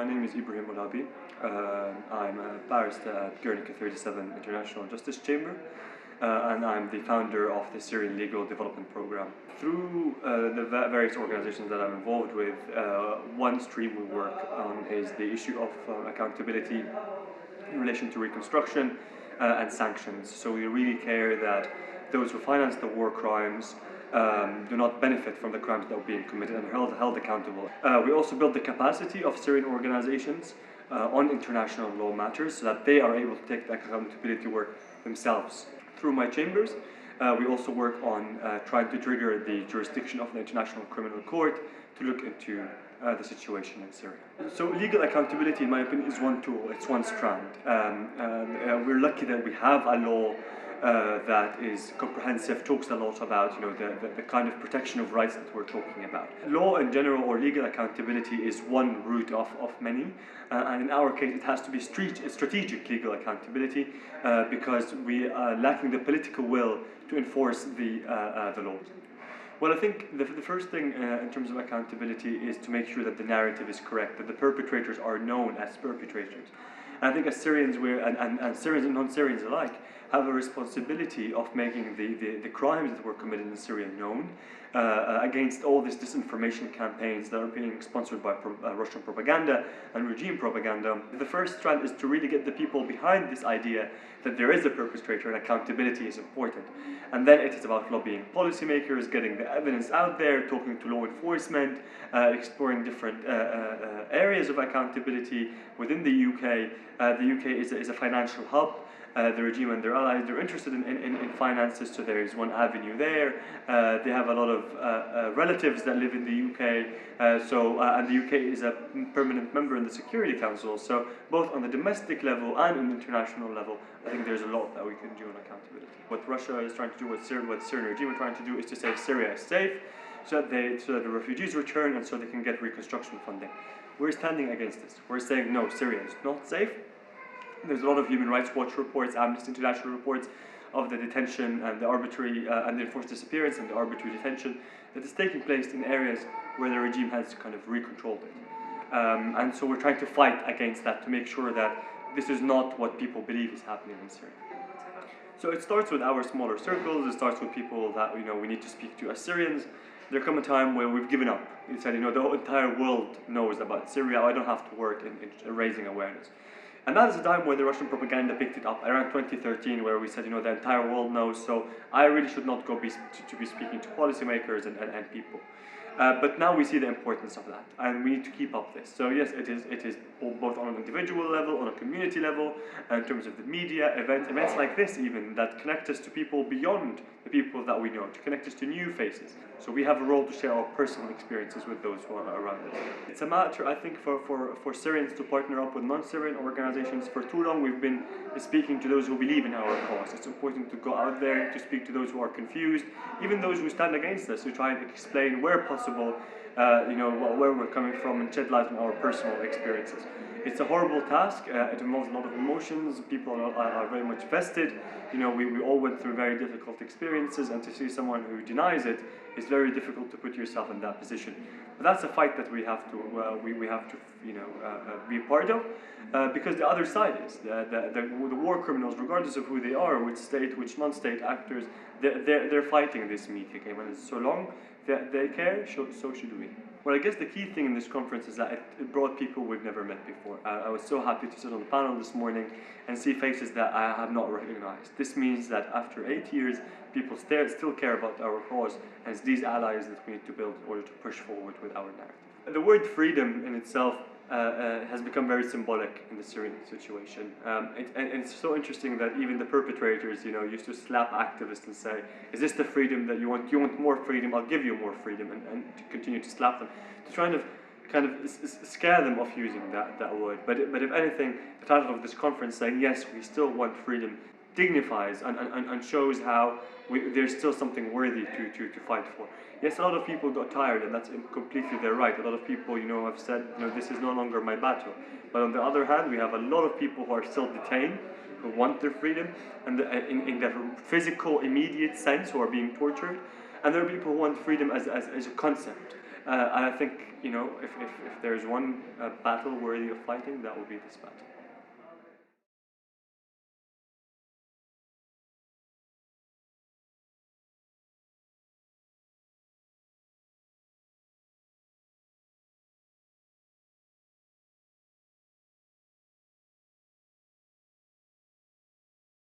name is Ibrahim Olabi. I'm a barrister at Guernica 37 International Justice Chamber, and I'm the founder of the Syrian Legal Development Program. Through the various organizations that I'm involved with, one stream we work on is the issue of accountability in relation to reconstruction and sanctions. So we really care that those who finance the war crimes do not benefit from the crimes that are being committed and are held accountable. We also build the capacity of Syrian organizations on international law matters so that they are able to take the accountability work themselves. Through my chambers, we also work on trying to trigger the jurisdiction of the International Criminal Court to look into the situation in Syria. So legal accountability, in my opinion, is one tool, it's one strand. We're lucky that we have a law that is comprehensive, talks a lot about the kind of protection of rights that we're talking about. Law in general, or legal accountability, is one route of many, and in our case it has to be strategic legal accountability because we are lacking the political will to enforce the laws. Well, I think the first thing in terms of accountability is to make sure that the narrative is correct, that the perpetrators are known as perpetrators. And I think as Syrians, and Syrians and non-Syrians alike, have a responsibility of making the crimes that were committed in Syria known against all these disinformation campaigns that are being sponsored by Russian propaganda and regime propaganda. The first strand is to really get the people behind this idea that there is a perpetrator and accountability is important. And then it is about lobbying policymakers, getting the evidence out there, talking to law enforcement, exploring different areas of accountability within the UK. The UK is a financial hub. The regime and their allies, they're interested in finances, so there is one avenue there. They have a lot of relatives that live in the UK, and the UK is a permanent member in the Security Council, so both on the domestic level and on the international level, I think there's a lot that we can do on accountability. What Russia is trying to do, what the Syrian regime are trying to do, is to say Syria is safe, so that the refugees return and so they can get reconstruction funding. We're standing against this. We're saying, no, Syria is not safe. There's a lot of Human Rights Watch reports, Amnesty International reports of the detention and the arbitrary and the enforced disappearance and the arbitrary detention that is taking place in areas where the regime has kind of recontrolled it. And so we're trying to fight against that to make sure that this is not what people believe is happening in Syria. So it starts with our smaller circles, it starts with people that we need to speak to as Syrians. There come a time where we've given up. We said, the entire world knows about Syria, I don't have to work in raising awareness. And that is a time where the Russian propaganda picked it up, around 2013, where we said, the entire world knows, so I really should not go be speaking to policymakers and people. But now we see the importance of that, and we need to keep up this. So yes, it is both on an individual level, on a community level, in terms of the media, events like this even, that connect us to people beyond the people that we know, to connect us to new faces. So we have a role to share our personal experiences with those who are around us. It's a matter, I think, for Syrians to partner up with non-Syrian organizations. For too long we've been speaking to those who believe in our cause. It's important to go out there, to speak to those who are confused, even those who stand against us, to try and explain where possible, where we're coming from and shed light on our personal experiences. It's a horrible task, it involves a lot of emotions, people are very much vested, we all went through very difficult experiences, and to see someone who denies it is very difficult to put yourself in that position. But that's a fight that we have to be a part of, because the other side is, the war criminals, regardless of who they are, which state, which non-state actors, they're fighting this media game, and it's so long that they care, so should we. Well, I guess the key thing in this conference is that it brought people we've never met before. I was so happy to sit on the panel this morning and see faces that I have not recognized. This means that after 8 years, people still care about our cause, and it's these allies that we need to build in order to push forward with our narrative. The word freedom in itself has become very symbolic in the Syrian situation. And it's so interesting that even the perpetrators, used to slap activists and say, is this the freedom that you want? You want more freedom? I'll give you more freedom, and to continue to slap them, to try and kind of scare them off using that word. But if anything, the title of this conference saying, yes, we still want freedom, dignifies and shows how there's still something worthy to fight for. Yes, a lot of people got tired, and that's completely their right. A lot of people, have said, this is no longer my battle. But on the other hand, we have a lot of people who are still detained, who want their freedom, and in the physical, immediate sense, who are being tortured. And there are people who want freedom as a concept. And I think, if there's one battle worthy of fighting, that would be this battle.